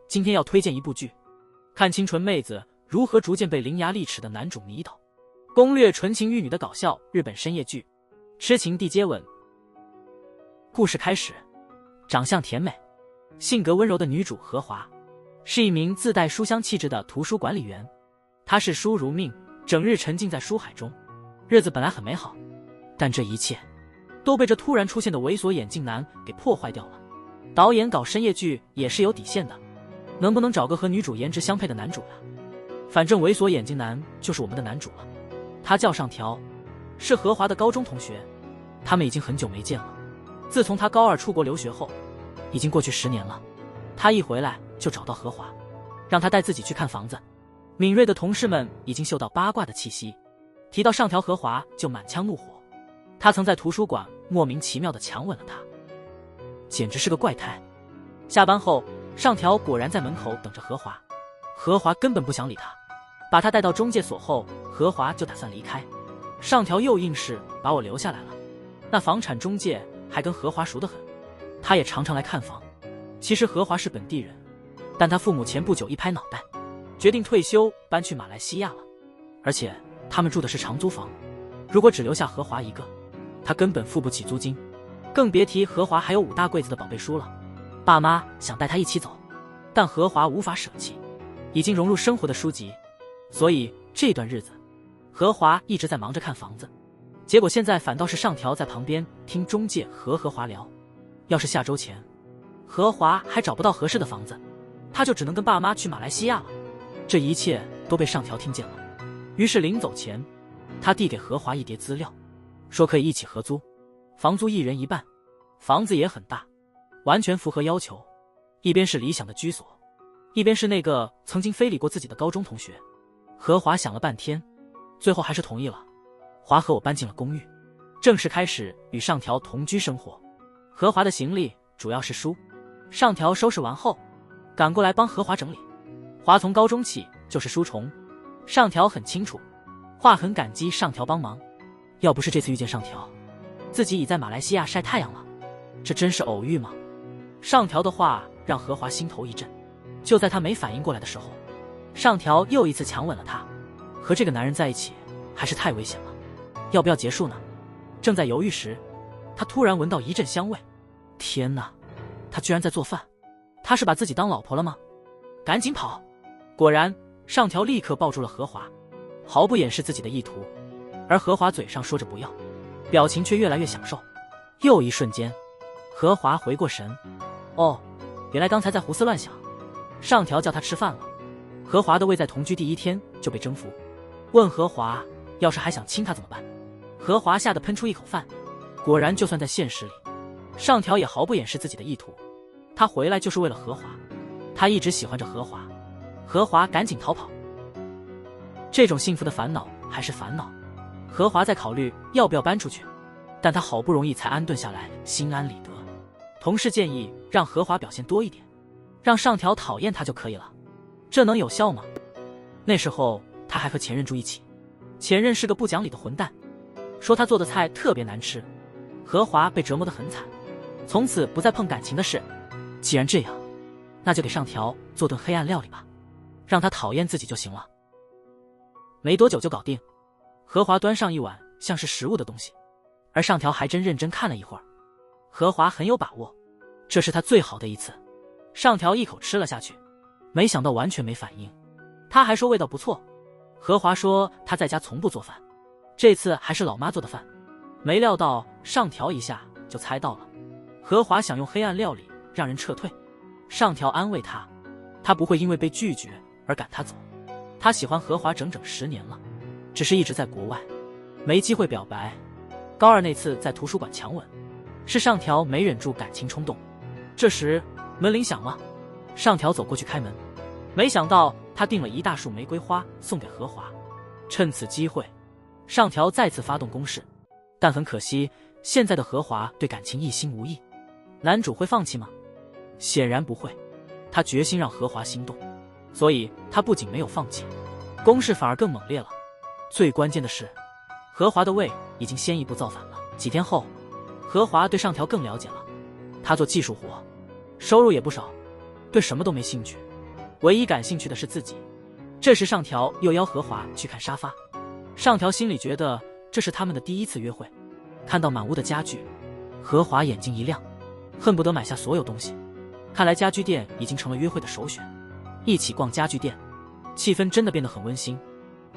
今天要推荐一部剧，看清纯妹子如何逐渐被伶牙俐齿的男主迷倒，攻略纯情玉女的搞笑日本深夜剧，痴情地接吻。故事开始，长相甜美、性格温柔的女主荷华，是一名自带书香气质的图书管理员。她视书如命，整日沉浸在书海中，日子本来很美好，但这一切都被这突然出现的猥琐眼镜男给破坏掉了。导演搞深夜剧也是有底线的，能不能找个和女主颜值相配的男主呀？反正猥琐眼镜男就是我们的男主了。他叫上条，是荷华的高中同学，他们已经很久没见了。自从他高二出国留学后，已经过去10年了。他一回来就找到荷华，让他带自己去看房子。敏锐的同事们已经嗅到八卦的气息，提到上条，荷华就满腔怒火。他曾在图书馆莫名其妙地强吻了他，简直是个怪胎。下班后，上条果然在门口等着荷华，荷华根本不想理他，把他带到中介所后，荷华就打算离开。上条又硬是把我留下来了。那房产中介还跟荷华熟得很，他也常常来看房。其实荷华是本地人，但他父母前不久一拍脑袋，决定退休搬去马来西亚了，而且他们住的是长租房。如果只留下荷华一个，他根本付不起租金，更别提荷华还有5大柜子的宝贝书了。爸妈想带他一起走，但荷华无法舍弃已经融入生活的书籍，所以这段日子荷华一直在忙着看房子。结果现在反倒是上条在旁边听中介和荷华聊，要是下周前荷华还找不到合适的房子，他就只能跟爸妈去马来西亚了。这一切都被上条听见了，于是临走前他递给荷华一叠资料，说可以一起合租，房租1人1半，房子也很大，完全符合要求。一边是理想的居所，一边是那个曾经非礼过自己的高中同学。荷华想了半天，最后还是同意了。华和我搬进了公寓，正式开始与上条同居生活。荷华的行李主要是书，上条收拾完后赶过来帮荷华整理。华从高中起就是书虫，上条很清楚，华很感激上条帮忙。要不是这次遇见上条，自己已在马来西亚晒太阳了。这真是偶遇吗？上条的话让荷华心头一震。就在他没反应过来的时候，上条又一次强吻了他。和这个男人在一起还是太危险了，要不要结束呢？正在犹豫时，他突然闻到一阵香味。天哪，他居然在做饭！他是把自己当老婆了吗？赶紧跑！果然，上条立刻抱住了荷华，毫不掩饰自己的意图。而荷华嘴上说着不要，表情却越来越享受。又一瞬间，荷华回过神，哦，原来刚才在胡思乱想。上条叫他吃饭了。荷华的胃在同居第1天就被征服，问荷华要是还想亲他怎么办。荷华吓得喷出一口饭。果然就算在现实里，上条也毫不掩饰自己的意图，他回来就是为了荷华，他一直喜欢着荷华。荷华赶紧逃跑。这种幸福的烦恼还是烦恼。荷华在考虑要不要搬出去，但他好不容易才安顿下来，心安理得。同事建议让荷华表现多一点，让上条讨厌他就可以了。这能有效吗？那时候他还和前任住一起，前任是个不讲理的混蛋，说他做的菜特别难吃。荷华被折磨得很惨，从此不再碰感情的事。既然这样，那就给上条做顿黑暗料理吧，让他讨厌自己就行了。没多久就搞定。荷华端上一碗像是食物的东西，而上条还真认真看了一会儿。荷华很有把握，这是他最好的一次。上条一口吃了下去，没想到完全没反应。他还说味道不错。荷华说他在家从不做饭，这次还是老妈做的饭。没料到上条一下就猜到了。荷华想用黑暗料理让人撤退，上条安慰他，他不会因为被拒绝而赶他走。他喜欢荷华整整10年了，只是一直在国外，没机会表白。高2那次在图书馆强吻，是上条没忍住感情冲动。这时门铃响了，上条走过去开门，没想到他订了一大束玫瑰花送给荷华。趁此机会，上条再次发动攻势，但很可惜，现在的荷华对感情一心无意。男主会放弃吗？显然不会，他决心让荷华心动，所以他不仅没有放弃，攻势反而更猛烈了。最关键的是，荷华的胃已经先一步造反了。几天后，荷华对上条更了解了。他做技术活，收入也不少，对什么都没兴趣，唯一感兴趣的是自己。这时上条又邀何华去看沙发，上条心里觉得这是他们的第一次约会。看到满屋的家具，何华眼睛一亮，恨不得买下所有东西。看来家居店已经成了约会的首选。一起逛家具店，气氛真的变得很温馨。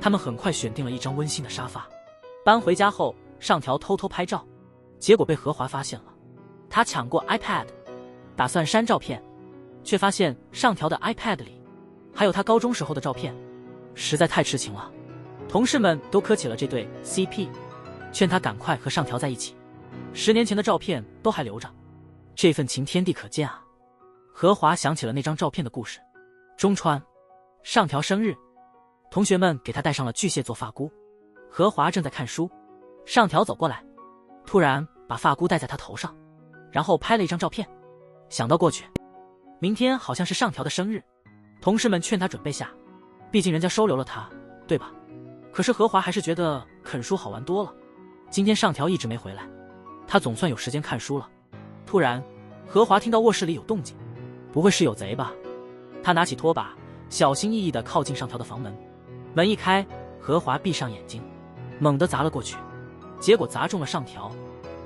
他们很快选定了一张温馨的沙发。搬回家后，上条偷偷拍照，结果被何华发现了。他抢过 iPad， 打算删照片，却发现上条的 iPad 里还有他高中时候的照片，实在太痴情了。同事们都磕起了这对 CP， 劝他赶快和上条在一起。10年前的照片都还留着，这份情天地可见啊。何华想起了那张照片的故事。中川，上条生日，同学们给他戴上了巨蟹座发箍。何华正在看书，上条走过来，突然把发箍戴在他头上，然后拍了一张照片。想到过去，明天好像是上条的生日，同事们劝他准备下，毕竟人家收留了他，对吧？可是何华还是觉得啃书好玩多了。今天上条一直没回来，他总算有时间看书了。突然，何华听到卧室里有动静，不会是有贼吧？他拿起拖把，小心翼翼地靠近上条的房门。门一开，何华闭上眼睛，猛地砸了过去，结果砸中了上条。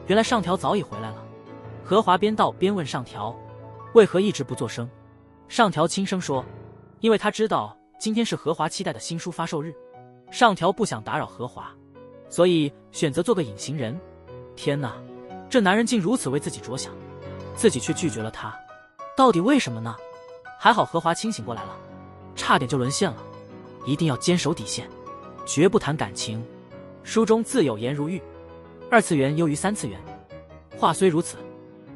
原来上条早已回来了。何华边道边问上条，为何一直不作声？上条轻声说，因为他知道今天是何华期待的新书发售日，上条不想打扰何华，所以选择做个隐形人。天哪，这男人竟如此为自己着想，自己却拒绝了他，到底为什么呢？还好何华清醒过来了，差点就沦陷了。一定要坚守底线，绝不谈感情。书中自有颜如玉，2次元优于3次元。话虽如此，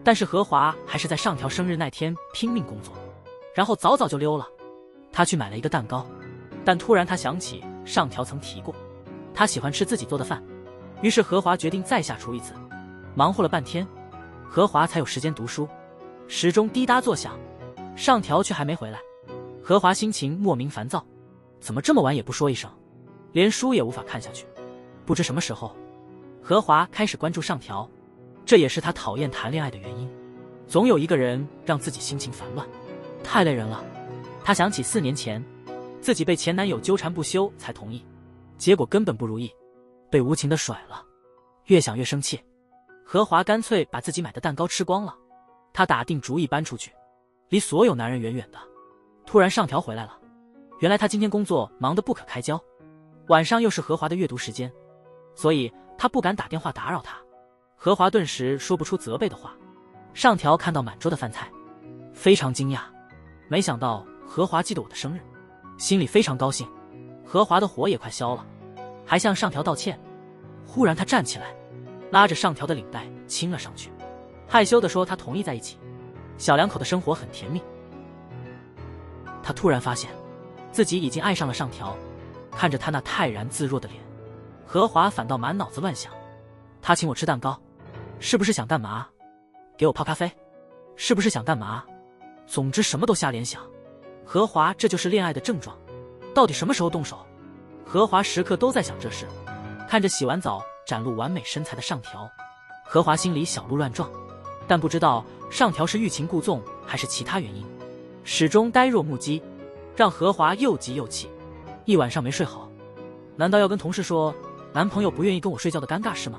但是何华还是在上条生日那天拼命工作，然后早早就溜了。他去买了一个蛋糕，但突然他想起上条曾提过他喜欢吃自己做的饭，于是何华决定再下厨一次。忙活了半天，何华才有时间读书。时钟滴答作响，上条却还没回来。何华心情莫名烦躁，怎么这么晚也不说一声，连书也无法看下去。不知什么时候，何华开始关注上条，这也是他讨厌谈恋爱的原因。总有一个人让自己心情烦乱，太累人了。他想起4年前，自己被前男友纠缠不休才同意，结果根本不如意，被无情的甩了。越想越生气，何华干脆把自己买的蛋糕吃光了。他打定主意搬出去，离所有男人远远的。突然上条回来了，原来他今天工作忙得不可开交，晚上又是何华的阅读时间，所以他不敢打电话打扰他。何华顿时说不出责备的话。上条看到满桌的饭菜，非常惊讶，没想到何华记得我的生日，心里非常高兴。何华的火也快消了，还向上条道歉。忽然他站起来，拉着上条的领带亲了上去，害羞地说他同意在一起，小两口的生活很甜蜜。他突然发现自己已经爱上了上条，看着他那泰然自若的脸，何华反倒满脑子乱想。他请我吃蛋糕，是不是想干嘛？给我泡咖啡，是不是想干嘛？总之什么都瞎联想。何华这就是恋爱的症状，到底什么时候动手？何华时刻都在想这事。看着洗完澡展露完美身材的上条，何华心里小鹿乱撞，但不知道上条是欲擒故纵还是其他原因，始终呆若木鸡，让何华又急又气，一晚上没睡好。难道要跟同事说男朋友不愿意跟我睡觉的尴尬事吗？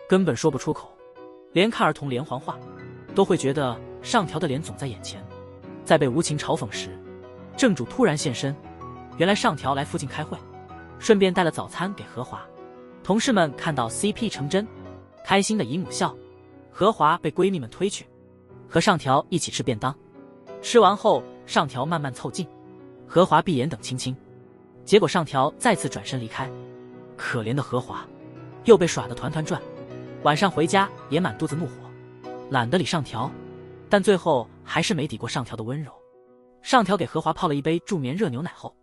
根本说不出口，连看儿童连环画都会觉得上条的脸总在眼前。在被无情嘲讽时，正主突然现身，原来上条来附近开会，顺便带了早餐给何华。同事们看到 CP 成真，开心的姨母笑。何华被闺蜜们推去，和上条一起吃便当。吃完后，上条慢慢凑近，何华闭眼等亲亲，结果上条再次转身离开。可怜的何华又被耍得团团转，晚上回家也满肚子怒火，懒得理上条，但最后还是没抵过上条的温柔。上条给何华泡了一杯助眠热牛奶后，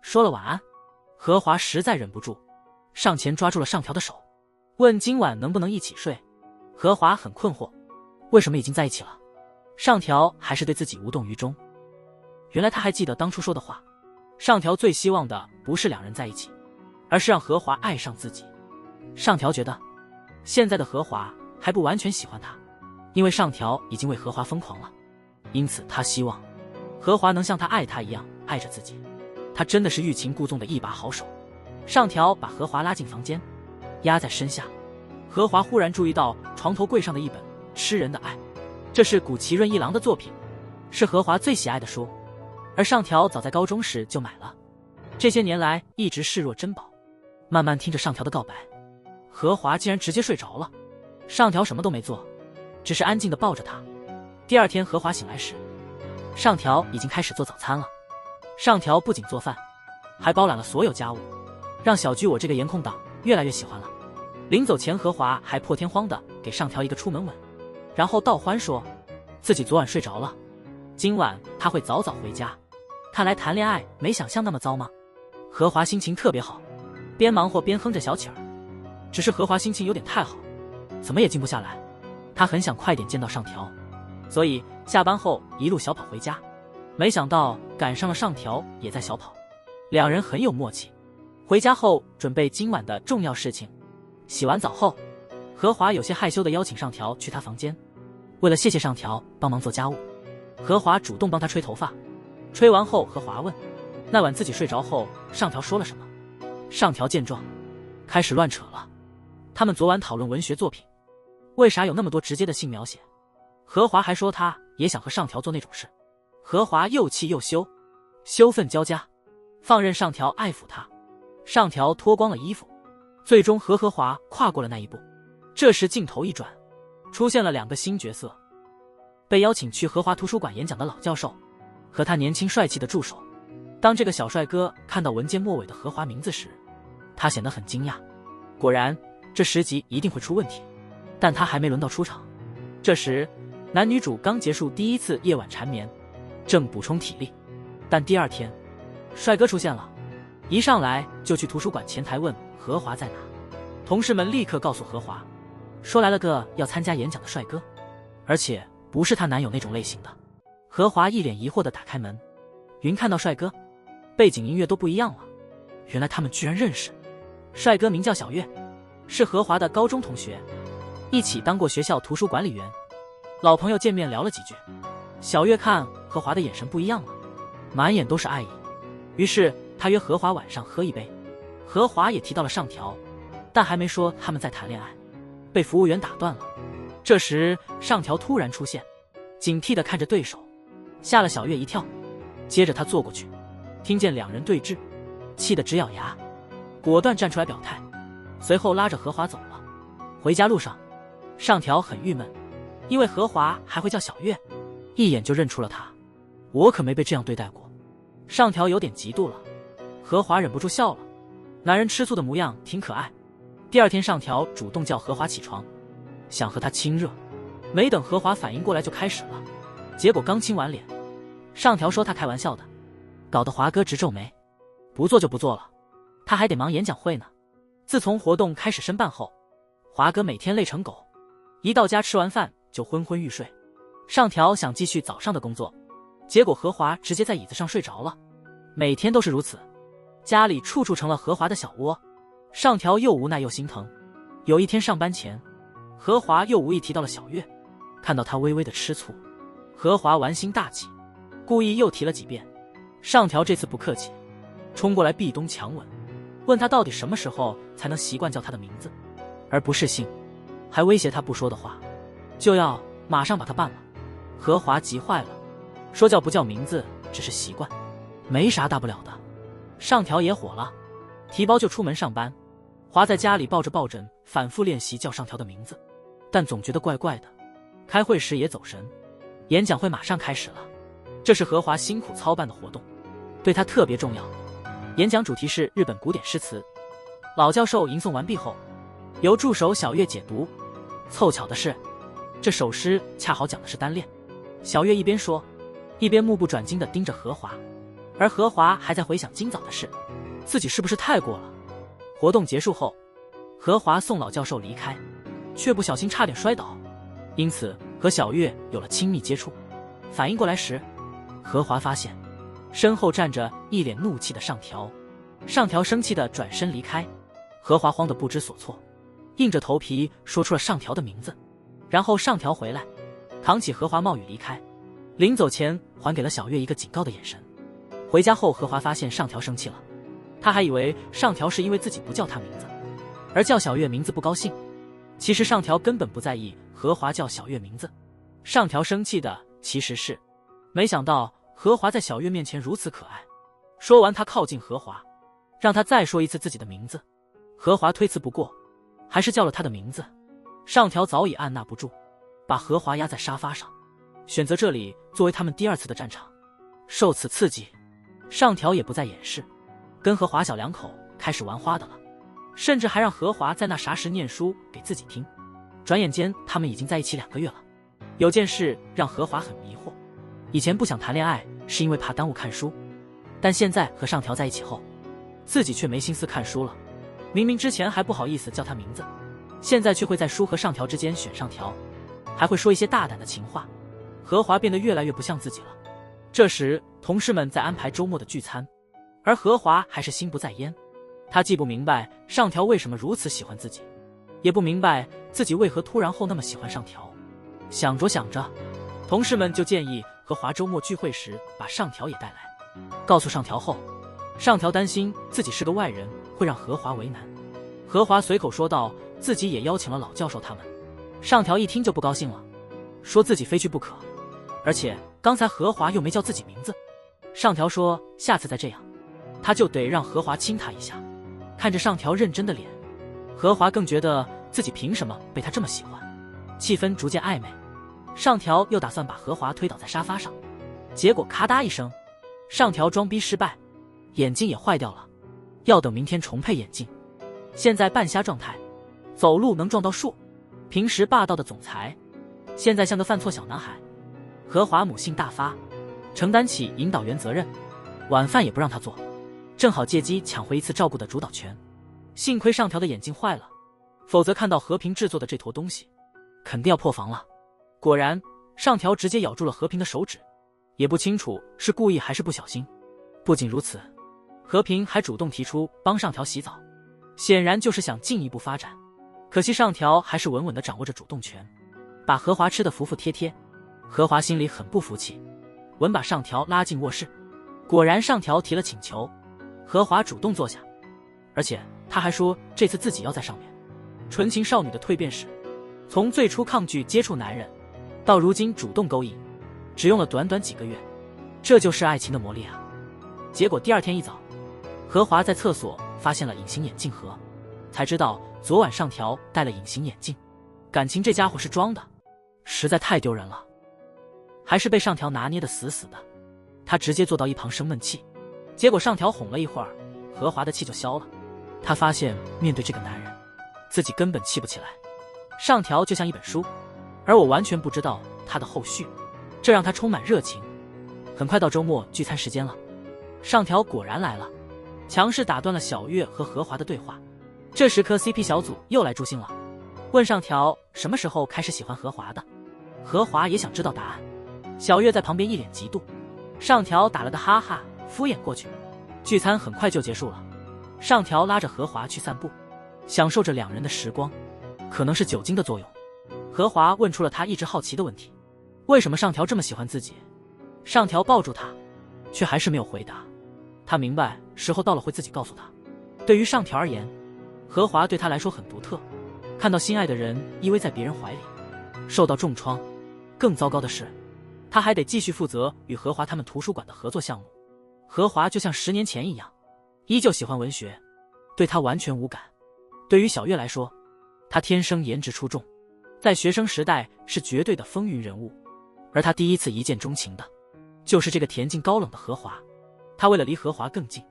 说了晚安。何华实在忍不住，上前抓住了上条的手，问今晚能不能一起睡。何华很困惑，为什么已经在一起了，上条还是对自己无动于衷。原来他还记得当初说的话，上条最希望的不是两人在一起，而是让何华爱上自己。上条觉得现在的何华还不完全喜欢他，因为上条已经为何华疯狂了，因此他希望何华能像他爱他一样爱着自己。他真的是欲擒故纵的一把好手。上条把何华拉进房间，压在身下。何华忽然注意到床头柜上的一本《吃人的爱》，这是谷崎润一郎的作品，是何华最喜爱的书，而上条早在高中时就买了，这些年来一直视若珍宝。慢慢听着上条的告白，何华竟然直接睡着了。上条什么都没做，只是安静地抱着他。第二天何华醒来时，上条已经开始做早餐了。上条不仅做饭，还包揽了所有家务，让小居我这个颜控党越来越喜欢了。临走前，何华还破天荒地给上条一个出门吻，然后道欢说自己昨晚睡着了，今晚他会早早回家。看来谈恋爱没想象那么糟吗？何华心情特别好，边忙活边哼着小曲儿。只是何华心情有点太好，怎么也静不下来。他很想快点见到上条，所以下班后一路小跑回家。没想到赶上了上条也在小跑，两人很有默契。回家后准备今晚的重要事情。洗完澡后，何华有些害羞地邀请上条去他房间。为了谢谢上条帮忙做家务，何华主动帮他吹头发。吹完后，何华问那晚自己睡着后上条说了什么。上条见状开始乱扯了，他们昨晚讨论文学作品，为啥有那么多直接的性描写。何华还说他也想和上条做那种事。何华又气又羞，羞愤交加，放任上条爱抚他。上条脱光了衣服，最终和何华跨过了那一步。这时镜头一转，出现了两个新角色，被邀请去荷华图书馆演讲的老教授和他年轻帅气的助手。当这个小帅哥看到文件末尾的荷华名字时，他显得很惊讶。果然这10集一定会出问题，但他还没轮到出场。这时男女主刚结束第一次夜晚缠绵，正补充体力，但第二天帅哥出现了，一上来就去图书馆前台问荷华在哪。同事们立刻告诉荷华，说来了个要参加演讲的帅哥，而且不是她男友那种类型的。荷华一脸疑惑地打开门，云看到帅哥，背景音乐都不一样了，原来他们居然认识。帅哥名叫小月，是荷华的高中同学，一起当过学校图书管理员。老朋友见面聊了几句，小月看荷华的眼神不一样了，满眼都是爱意，于是他约荷华晚上喝一杯。荷华也提到了上条，但还没说他们在谈恋爱，被服务员打断了。这时上条突然出现，警惕地看着对手，吓了小月一跳。接着他坐过去，听见两人对峙，气得直咬牙，果断站出来表态，随后拉着荷华走了。回家路上，上条很郁闷，因为荷华还会叫小月，一眼就认出了他。我可没被这样对待过。上条有点嫉妒了。荷华忍不住笑了，男人吃醋的模样挺可爱。第二天上条主动叫荷华起床，想和他亲热，没等荷华反应过来就开始了。结果刚亲完脸，上条说他开玩笑的，搞得华哥直皱眉，不做就不做了，他还得忙演讲会呢。自从活动开始申办后，华哥每天累成狗，一到家吃完饭就昏昏欲睡。上条想继续早上的工作，结果荷华直接在椅子上睡着了。每天都是如此，家里处处成了荷华的小窝。上条又无奈又心疼。有一天上班前，荷华又无意提到了小月，看到他微微的吃醋，荷华玩心大起，故意又提了几遍。上条这次不客气，冲过来壁咚强吻，问他到底什么时候才能习惯叫他的名字，而不是姓，还威胁他不说的话就要马上把他办了。荷华急坏了，说叫不叫名字只是习惯，没啥大不了的。上条也火了，提包就出门上班。华在家里抱着抱枕反复练习叫上条的名字，但总觉得怪怪的。开会时也走神。演讲会马上开始了，这是荷华辛苦操办的活动，对他特别重要。演讲主题是日本古典诗词。老教授吟诵完毕后，由助手小月解读。凑巧的是，这首诗恰好讲的是单恋。小月一边说，一边目不转睛地盯着荷华，而荷华还在回想今早的事，自己是不是太过了。活动结束后，荷华送老教授离开，却不小心差点摔倒，因此和小月有了亲密接触。反应过来时，荷华发现身后站着一脸怒气的上条。上条生气地转身离开，荷华慌得不知所措，硬着头皮说出了上条的名字。然后上条回来，扛起荷华冒雨离开，临走前还给了小月一个警告的眼神。回回家后，何华发现上条生气了，他还以为上条是因为自己不叫他名字，而叫小月名字不高兴。其实上条根本不在意何华叫小月名字，上条生气的其实是没想到何华在小月面前如此可爱。说完，他靠近何华，让他再说一次自己的名字。何华推辞不过，还是叫了他的名字。上条早已按捺不住，把何华压在沙发上，选择这里作为他们第二次的战场。受此刺激，上条也不再掩饰，跟何华小两口开始玩花的了，甚至还让何华在那啥时念书给自己听。转眼间他们已经在一起2个月了。有件事让何华很迷惑，以前不想谈恋爱是因为怕耽误看书，但现在和上条在一起后，自己却没心思看书了。明明之前还不好意思叫他名字，现在却会在书和上条之间选上条，还会说一些大胆的情话。何华变得越来越不像自己了。这时同事们在安排周末的聚餐，而何华还是心不在焉。他既不明白上条为什么如此喜欢自己，也不明白自己为何突然后那么喜欢上条。想着想着，同事们就建议何华周末聚会时把上条也带来。告诉上条后，上条担心自己是个外人会让何华为难。何华随口说道自己也邀请了老教授他们。上条一听就不高兴了，说自己非去不可，而且刚才何华又没叫自己名字。上条说下次再这样，他就得让何华亲他一下。看着上条认真的脸，何华更觉得自己凭什么被他这么喜欢，气氛逐渐暧昧。上条又打算把何华推倒在沙发上，结果咔嗒一声，上条装逼失败，眼镜也坏掉了，要等明天重配眼镜。现在半瞎状态，走路能撞到树，平时霸道的总裁，现在像个犯错小男孩。何华母性大发，承担起引导员责任，晚饭也不让他做，正好借机抢回一次照顾的主导权。幸亏上条的眼镜坏了，否则看到和平制作的这坨东西，肯定要破防了。果然，上条直接咬住了和平的手指，也不清楚是故意还是不小心。不仅如此，和平还主动提出帮上条洗澡，显然就是想进一步发展。可惜上条还是稳稳地掌握着主动权，把何华吃得服服帖帖。何华心里很不服气，稳把上条拉进卧室。果然上条提了请求，何华主动坐下，而且他还说这次自己要在上面。纯情少女的蜕变史，从最初抗拒接触男人，到如今主动勾引，只用了短短几个月，这就是爱情的魔力啊！结果第二天一早，何华在厕所发现了隐形眼镜盒，才知道昨晚上条戴了隐形眼镜，感情这家伙是装的，实在太丢人了，还是被上条拿捏得死死的。他直接坐到一旁生闷气，结果上条哄了一会儿，何华的气就消了。他发现面对这个男人，自己根本气不起来。上条就像一本书，而我完全不知道他的后续，这让他充满热情。很快到周末聚餐时间了，上条果然来了，强势打断了小月和何华的对话。这时磕 CP 小组又来助兴了，问上条什么时候开始喜欢何华的。何华也想知道答案。小月在旁边一脸嫉妒，上条打了个哈哈，敷衍过去。聚餐很快就结束了，上条拉着何华去散步，享受着两人的时光。可能是酒精的作用，何华问出了他一直好奇的问题：为什么上条这么喜欢自己？上条抱住他，却还是没有回答。他明白时候到了会自己告诉他。对于上条而言，何华对他来说很独特，看到心爱的人依偎在别人怀里，受到重创。更糟糕的是，他还得继续负责与何华他们图书馆的合作项目。何华就像10年前一样，依旧喜欢文学，对他完全无感。对于小月来说，他天生颜值出众，在学生时代是绝对的风云人物，而他第一次一见钟情的就是这个恬静高冷的何华。他为了离何华更近，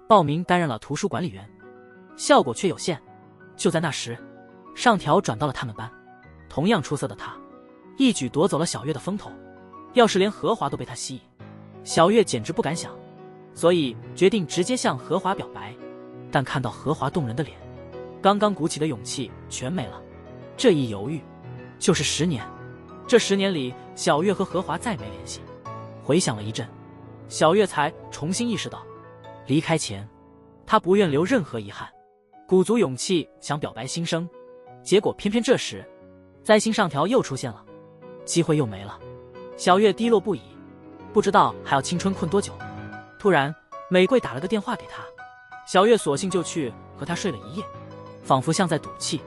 报名担任了图书管理员，效果却有限。就在那时，上条转到了他们班，同样出色的他一举夺走了小月的风头。要是连何华都被他吸引，小月简直不敢想，所以决定直接向何华表白。但看到何华动人的脸，刚刚鼓起的勇气全没了。这一犹豫就是10年。这10年里，小月和何华再没联系。回想了一阵，小月才重新意识到，离开前她不愿留任何遗憾，鼓足勇气想表白心声。结果偏偏这时灾星上条又出现了，机会又没了。小月低落不已，不知道还要青春困多久。突然，美桂打了个电话给他，小月索性就去和他睡了一夜，仿佛像在赌气。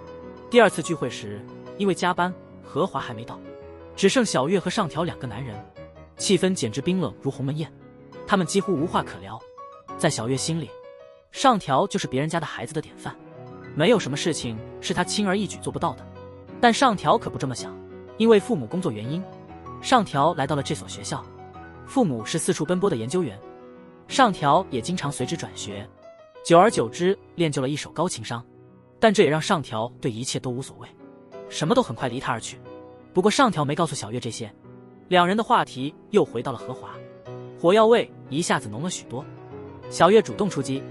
第二次聚会时，因为加班，何华还没到，只剩小月和上条两个男人，气氛简直冰冷如鸿门宴，他们几乎无话可聊。在小月心里，上条就是别人家的孩子的典范，没有什么事情是他轻而易举做不到的。但上条可不这么想，因为父母工作原因，上条来到了这所学校。父母是四处奔波的研究员，上条也经常随之转学，久而久之练就了一手高情商。但这也让上条对一切都无所谓，什么都很快离他而去。不过上条没告诉小月这些，两人的话题又回到了何华，火药味一下子浓了许多。小月主动出击，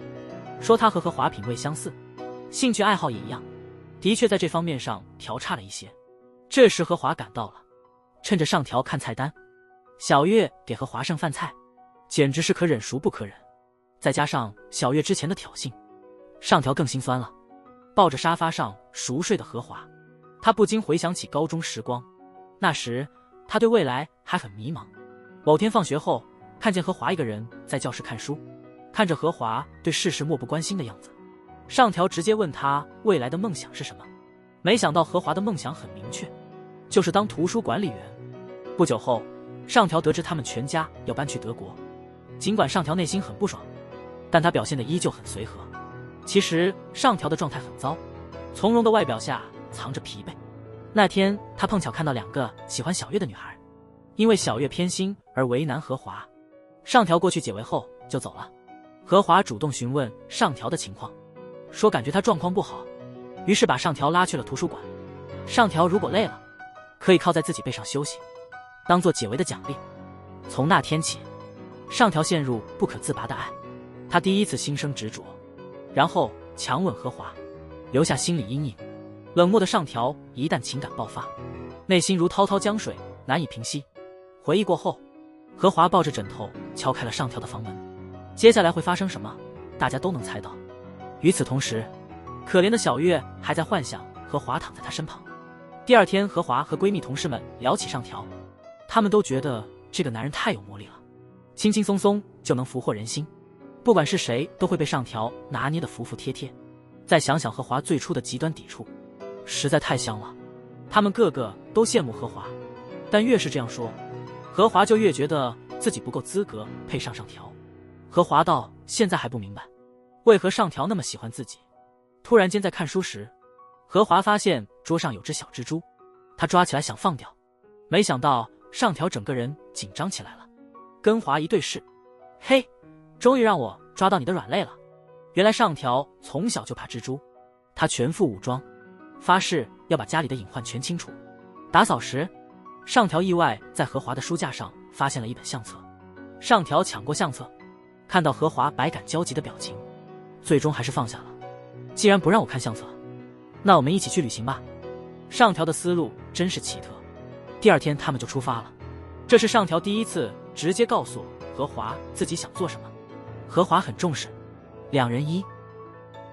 说她和何华品味相似，兴趣爱好也一样，的确在这方面上调差了一些。这时何华赶到了，趁着上条看菜单，小月给何华剩饭菜，简直是可忍孰不可忍。再加上小月之前的挑衅，上条更心酸了。抱着沙发上熟睡的何华，他不禁回想起高中时光，那时他对未来还很迷茫。某天放学后，看见何华一个人在教室看书，看着何华对世事漠不关心的样子，上条直接问他未来的梦想是什么。没想到何华的梦想很明确，就是当图书管理员。不久后，上条得知他们全家要搬去德国，尽管上条内心很不爽，但他表现得依旧很随和。其实上条的状态很糟，从容的外表下藏着疲惫。那天他碰巧看到两个喜欢小月的女孩，因为小月偏心而为难何华，上条过去解围后就走了。何华主动询问上条的情况，说感觉他状况不好，于是把上条拉去了图书馆。上条如果累了，可以靠在自己背上休息，当做解围的奖励。从那天起，上条陷入不可自拔的爱，他第一次心生执着，然后强吻何华，留下心理阴影。冷漠的上条一旦情感爆发，内心如滔滔江水，难以平息。回忆过后，何华抱着枕头敲开了上条的房门。接下来会发生什么，大家都能猜到。与此同时，可怜的小月还在幻想何华躺在她身旁。第二天，何华和闺蜜同事们聊起上条，他们都觉得这个男人太有魔力了，轻轻松松就能俘获人心，不管是谁都会被上条拿捏得服服帖帖。再想想何华最初的极端抵触，实在太香了。他们个个都羡慕何华，但越是这样说，何华就越觉得自己不够资格配上上条。何华到现在还不明白，为何上条那么喜欢自己。突然间在看书时，何华发现桌上有只小蜘蛛，他抓起来想放掉，没想到上条整个人紧张起来了，跟华一对视，嘿，终于让我抓到你的软肋了。原来上条从小就怕蜘蛛，他全副武装，发誓要把家里的隐患全清除。打扫时，上条意外在何华的书架上发现了一本相册，上条抢过相册，看到何华百感交集的表情，最终还是放下了。既然不让我看相册，那我们一起去旅行吧。上条的思路真是奇特。第二天他们就出发了，这是上条第一次直接告诉何华自己想做什么。何华很重视，两人一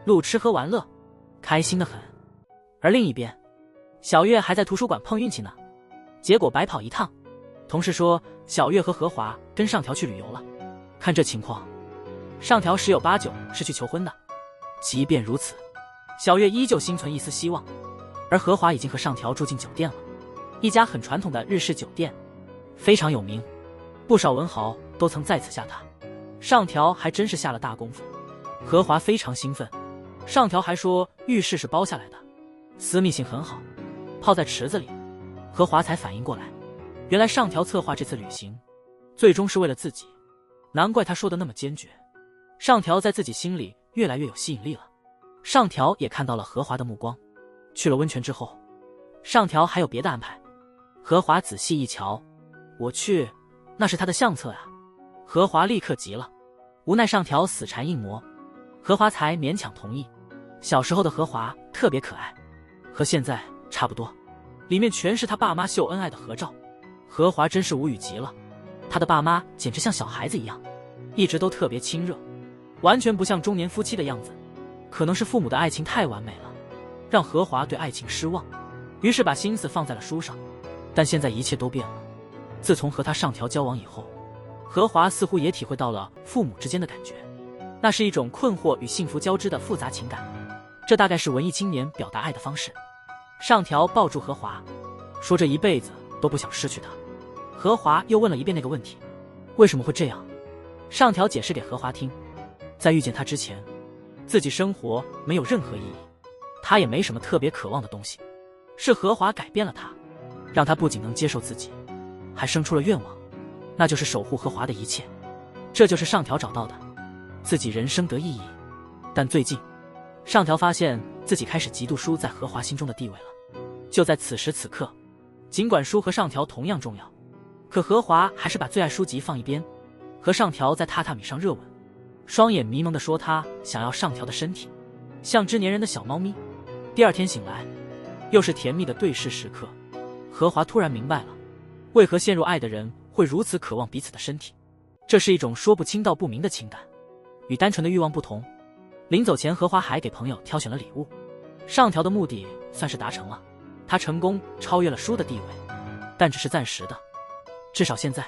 路吃喝玩乐，开心得很。而另一边，小月还在图书馆碰运气呢，结果白跑一趟。同事说小月和何华跟上条去旅游了，看这情况，上条十有八九是去求婚的。即便如此，小月依旧心存一丝希望。而何华已经和上条住进酒店了，一家很传统的日式酒店，非常有名，不少文豪都曾在此下榻。上条还真是下了大功夫。何华非常兴奋，上条还说浴室是包下来的，私密性很好，泡在池子里。何华才反应过来，原来上条策划这次旅行最终是为了自己，难怪他说的那么坚决。上条在自己心里越来越有吸引力了。上条也看到了何华的目光。去了温泉之后，上条还有别的安排。何华仔细一瞧，我去，那是他的相册啊。何华立刻急了，无奈上条死缠硬磨，何华才勉强同意。小时候的何华特别可爱，和现在差不多，里面全是他爸妈秀恩爱的合照。何华真是无语极了，他的爸妈简直像小孩子一样，一直都特别亲热，完全不像中年夫妻的样子。可能是父母的爱情太完美了，让何华对爱情失望，于是把心思放在了书上。但现在一切都变了，自从和他上条交往以后，何华似乎也体会到了父母之间的感觉，那是一种困惑与幸福交织的复杂情感。这大概是文艺青年表达爱的方式。上条抱住何华，说这一辈子都不想失去他。何华又问了一遍那个问题，为什么会这样？上条解释给何华听，在遇见他之前，自己生活没有任何意义，他也没什么特别渴望的东西，是何华改变了他，让他不仅能接受自己，还生出了愿望，那就是守护何华的一切。这就是上条找到的自己人生得意义。但最近上条发现自己开始嫉妒书在何华心中的地位了。就在此时此刻，尽管书和上条同样重要，可何华还是把最爱书籍放一边，和上条在榻榻米上热吻，双眼迷蒙地说他想要上条的身体，像只粘人的小猫咪。第二天醒来，又是甜蜜的对视时刻。何华突然明白了，为何陷入爱的人会如此渴望彼此的身体，这是一种说不清道不明的情感，与单纯的欲望不同。临走前，何华还给朋友挑选了礼物，上条的目的算是达成了，他成功超越了书的地位，但只是暂时的。至少现在，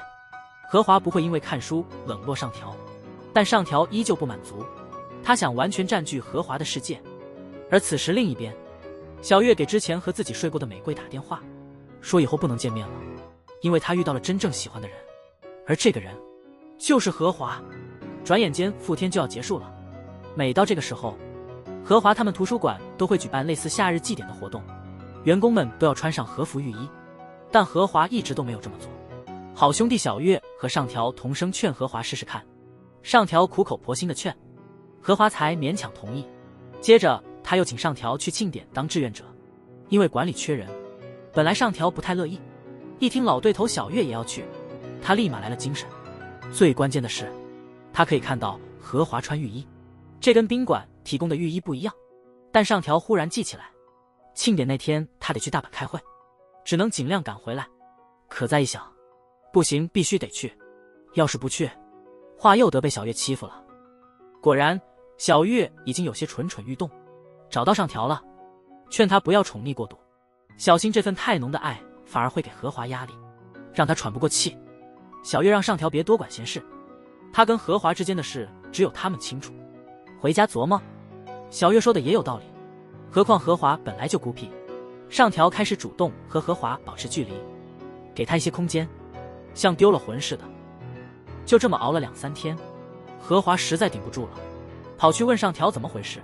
何华不会因为看书冷落上条，但上条依旧不满足，他想完全占据何华的世界。而此时另一边，小月给之前和自己睡过的玫瑰打电话，说以后不能见面了，因为他遇到了真正喜欢的人，而这个人就是何华。转眼间复天就要结束了，每到这个时候，何华他们图书馆都会举办类似夏日祭典的活动，员工们都要穿上和服浴衣，但何华一直都没有这么做。好兄弟小月和上条同声劝何华试试看，上条苦口婆心的劝，何华才勉强同意。接着他又请上条去庆典当志愿者，因为管理缺人，本来上条不太乐意，一听老对头小月也要去，他立马来了精神。最关键的是，他可以看到何华穿浴衣，这跟宾馆提供的浴衣不一样。但上条忽然记起来，庆典那天他得去大阪开会，只能尽量赶回来。可再一想，不行，必须得去，要是不去，话又得被小月欺负了。果然，小月已经有些蠢蠢欲动，找到上条了，劝他不要宠溺过度，小心这份太浓的爱反而会给何华压力，让他喘不过气。小月让上条别多管闲事，他跟何华之间的事只有他们清楚，回家琢磨。小月说的也有道理，何况何华本来就孤僻。上条开始主动和何华保持距离，给他一些空间，像丢了魂似的。就这么熬了2-3天，何华实在顶不住了，跑去问上条怎么回事，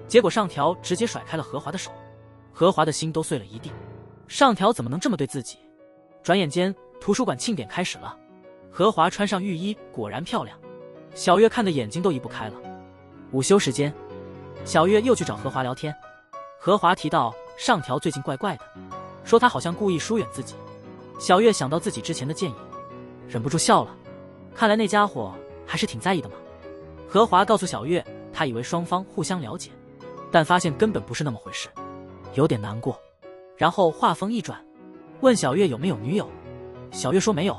结果上条直接甩开了何华的手，何华的心都碎了一地。上条怎么能这么对自己？转眼间图书馆庆典开始了，何华穿上浴衣果然漂亮，小月看得眼睛都移不开了。午休时间，小月又去找何华聊天，何华提到上条最近怪怪的，说他好像故意疏远自己。小月想到自己之前的建议，忍不住笑了，看来那家伙还是挺在意的嘛。何华告诉小月，他以为双方互相了解，但发现根本不是那么回事，有点难过。然后话锋一转，问小月有没有女友。小月说没有，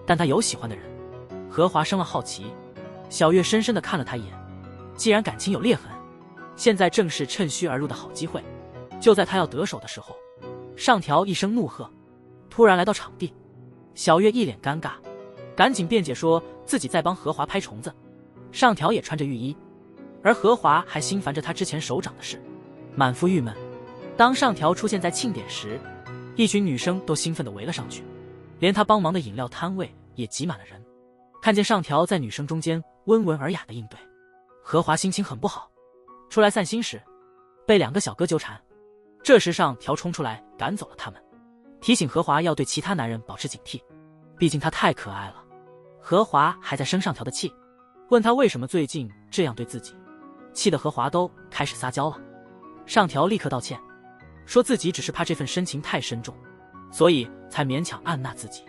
但她有喜欢的人。何华生了好奇，小月深深地看了他一眼，既然感情有裂痕，现在正是趁虚而入的好机会。就在他要得手的时候，上条一声怒喝，突然来到场地。小月一脸尴尬，赶紧辩解说自己在帮何华拍虫子。上条也穿着浴衣，而何华还心烦着他之前手掌的事，满腹郁闷。当上条出现在庆典时，一群女生都兴奋地围了上去，连他帮忙的饮料摊位也挤满了人。看见上条在女生中间温文尔雅的应对，何华心情很不好。出来散心时，被2个小哥纠缠。这时上条冲出来赶走了他们，提醒何华要对其他男人保持警惕，毕竟他太可爱了。何华还在生上条的气，问他为什么最近这样对自己，气得何华都开始撒娇了。上条立刻道歉，说自己只是怕这份深情太深重，所以才勉强按捺自己，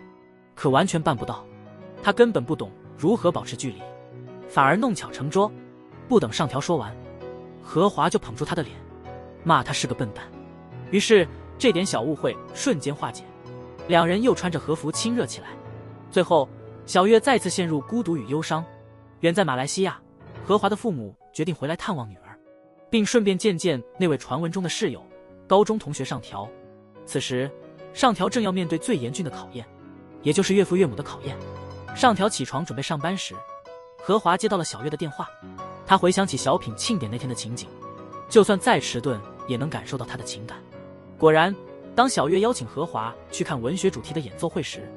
可完全办不到。他根本不懂如何保持距离，反而弄巧成拙。不等上条说完，何华就捧住他的脸，骂他是个笨蛋。于是这点小误会瞬间化解，两人又穿着和服亲热起来。最后小月再次陷入孤独与忧伤。远在马来西亚，何华的父母决定回来探望女儿，并顺便见见那位传闻中的室友，高中同学上条。此时上条正要面对最严峻的考验，也就是岳父岳母的考验。上条起床准备上班时，何华接到了小月的电话。他回想起小品庆典那天的情景，就算再迟钝也能感受到他的情感。果然，当小月邀请何华去看文学主题的演奏会时，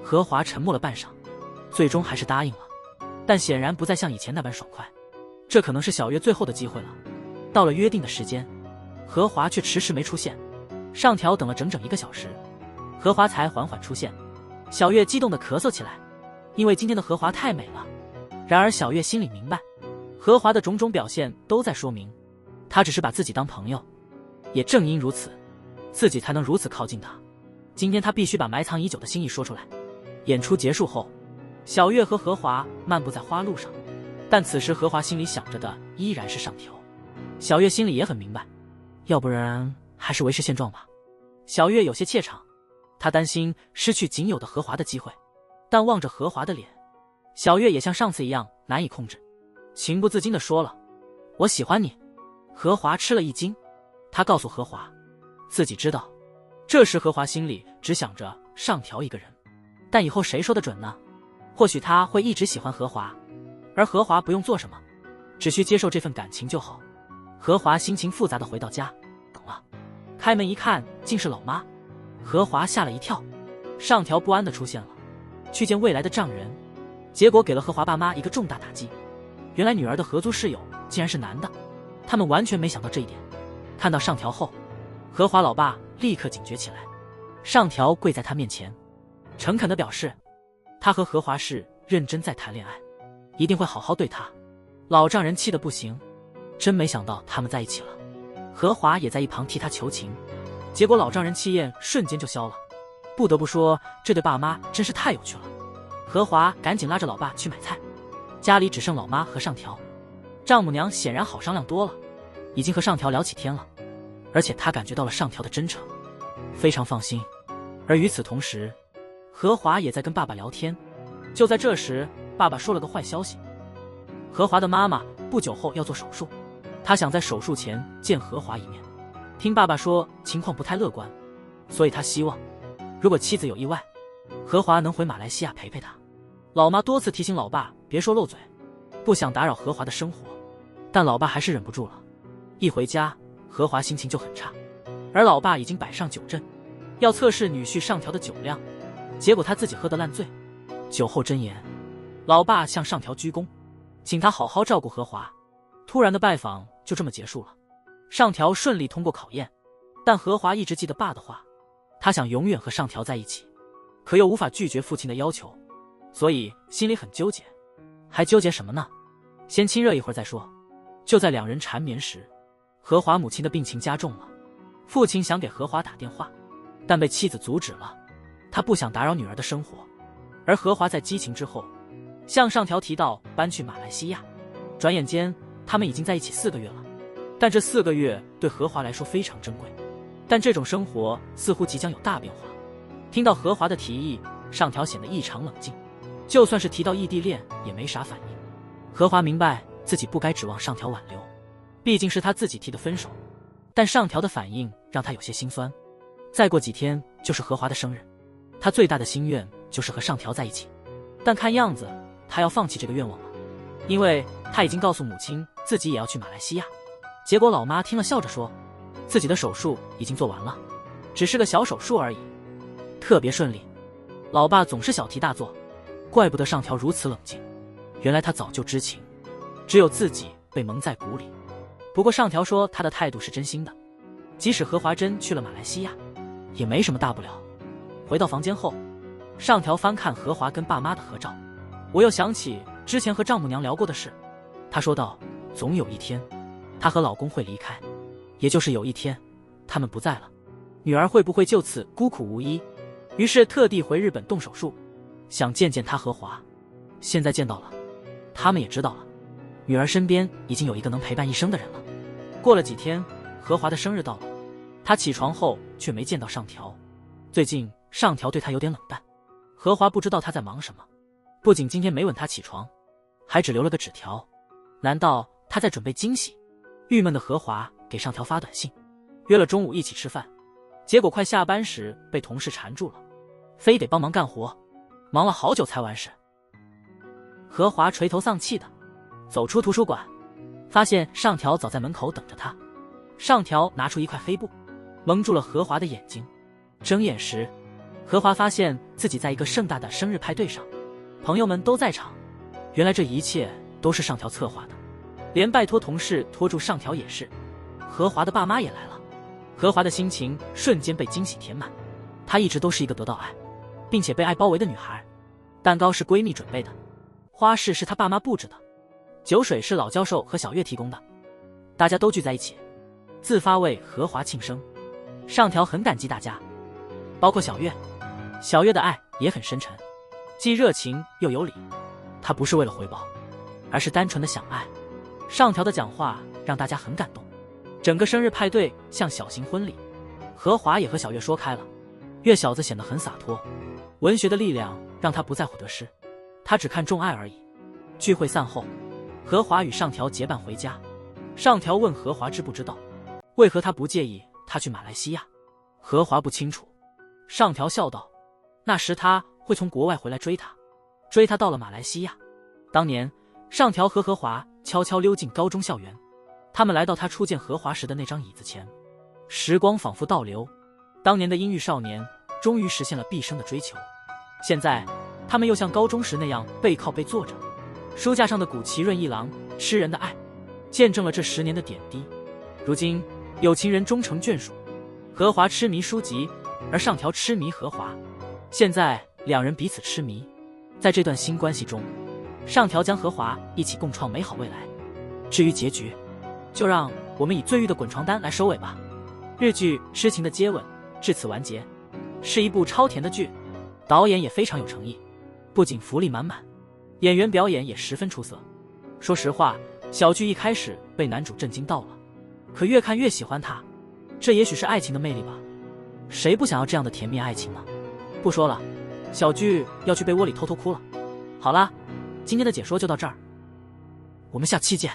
何华沉默了半晌，最终还是答应了，但显然不再像以前那般爽快。这可能是小月最后的机会了。到了约定的时间，何华却迟迟没出现。上条等了整整1个小时，何华才缓缓出现。小月激动地咳嗽起来，因为今天的何华太美了。然而小月心里明白，何华的种种表现都在说明，他只是把自己当朋友。也正因如此，自己才能如此靠近他。今天他必须把埋藏已久的心意说出来。演出结束后，小月和何华漫步在花路上，但此时何华心里想着的依然是上条。小月心里也很明白，要不然还是维持现状吧。小月有些怯场，她担心失去仅有的何华的机会，但望着何华的脸，小月也像上次一样难以控制，情不自禁地说了：“我喜欢你。”何华吃了一惊，他告诉何华，自己知道。这时何华心里只想着上条一个人，但以后谁说得准呢？或许他会一直喜欢何华，而何华不用做什么，只需接受这份感情就好。何华心情复杂地回到家，等了。开门一看，竟是老妈。何华吓了一跳，上条不安地出现了，去见未来的丈人，结果给了何华爸妈一个重大打击。原来女儿的合租室友竟然是男的，他们完全没想到这一点。看到上条后，何华老爸立刻警觉起来。上条跪在他面前，诚恳地表示，他和何华是认真在谈恋爱，一定会好好对他。老丈人气得不行，真没想到他们在一起了。何华也在一旁替他求情，结果老丈人气焰瞬间就消了。不得不说，这对爸妈真是太有趣了。何华赶紧拉着老爸去买菜，家里只剩老妈和上条。丈母娘显然好商量多了，已经和上条聊起天了，而且她感觉到了上条的真诚，非常放心。而与此同时，何华也在跟爸爸聊天。就在这时，爸爸说了个坏消息，何华的妈妈不久后要做手术，他想在手术前见何华一面。听爸爸说情况不太乐观，所以他希望如果妻子有意外，何华能回马来西亚陪陪他。老妈多次提醒老爸别说漏嘴，不想打扰何华的生活，但老爸还是忍不住了。一回家，何华心情就很差，而老爸已经摆上酒阵，要测试女婿上条的酒量，结果他自己喝得烂醉。酒后真言，老爸向上条鞠躬，请他好好照顾何华。突然的拜访就这么结束了。上条顺利通过考验，但何华一直记得爸的话，他想永远和上条在一起，可又无法拒绝父亲的要求，所以心里很纠结。还纠结什么呢？先亲热一会儿再说。就在两人缠绵时，何华母亲的病情加重了，父亲想给何华打电话，但被妻子阻止了，他不想打扰女儿的生活。而何华在激情之后向上条提到搬去马来西亚，转眼间他们已经在一起4个月了。但这4个月对何华来说非常珍贵，但这种生活似乎即将有大变化。听到何华的提议，上条显得异常冷静，就算是提到异地恋也没啥反应。何华明白自己不该指望上条挽留，毕竟是他自己提的分手，但上条的反应让他有些心酸。再过几天就是何华的生日，他最大的心愿就是和上条在一起，但看样子他要放弃这个愿望了，因为他已经告诉母亲自己也要去马来西亚。结果老妈听了笑着说，自己的手术已经做完了，只是个小手术而已，特别顺利。老爸总是小题大做，怪不得上条如此冷静，原来他早就知情，只有自己被蒙在鼓里。不过上条说他的态度是真心的，即使何华真去了马来西亚也没什么大不了。回到房间后，上条翻看何华跟爸妈的合照，我又想起之前和丈母娘聊过的事。她说道，总有一天她和老公会离开，也就是有一天他们不在了，女儿会不会就此孤苦无依？于是特地回日本动手术，想见见他何华。现在见到了，他们也知道了，女儿身边已经有一个能陪伴一生的人了。过了几天，何华的生日到了，他起床后却没见到上条。最近上条对他有点冷淡，何华不知道他在忙什么，不仅今天没吻他起床，还只留了个纸条。难道他在准备惊喜？郁闷的何华给上条发短信，约了中午一起吃饭，结果快下班时被同事缠住了，非得帮忙干活，忙了好久才完事。何华垂头丧气的走出图书馆，发现上条早在门口等着他。上条拿出一块黑布，蒙住了何华的眼睛。睁眼时，何华发现自己在一个盛大的生日派对上，朋友们都在场。原来这一切都是上条策划的，连拜托同事拖住上条也是。何华的爸妈也来了，何华的心情瞬间被惊喜填满。她一直都是一个得到爱，并且被爱包围的女孩。蛋糕是闺蜜准备的，花饰是她爸妈布置的，酒水是老教授和小月提供的。大家都聚在一起，自发为何华庆生。上条很感激大家，包括小月。小月的爱也很深沉，既热情又有理。她不是为了回报，而是单纯的想爱。上条的讲话让大家很感动，整个生日派对像小型婚礼。何华也和小月说开了，月小子显得很洒脱，文学的力量让他不在乎得失，他只看重爱而已。聚会散后，何华与上条结伴回家。上条问何华知不知道，为何他不介意他去马来西亚。何华不清楚。上条笑道，那时他会从国外回来追他到了马来西亚。当年上条和何华悄悄溜进高中校园，他们来到他初见何华时的那张椅子前。时光仿佛倒流，当年的阴郁少年终于实现了毕生的追求。现在他们又像高中时那样背靠背坐着，书架上的古奇润一郎痴人的爱见证了这10年的点滴。如今有情人终成眷属，何华痴迷书籍，而上条痴迷何华。现在两人彼此痴迷，在这段新关系中，上条将何华一起共创美好未来。至于结局，就让我们以罪欲的滚床单来收尾吧。日剧《痴情的接吻》至此完结，是一部超甜的剧，导演也非常有诚意，不仅福利满满，演员表演也十分出色。说实话，小剧一开始被男主震惊到了，可越看越喜欢他，这也许是爱情的魅力吧。谁不想要这样的甜蜜爱情呢？不说了，小剧要去被窝里偷偷哭了。好啦，今天的解说就到这儿，我们下期见。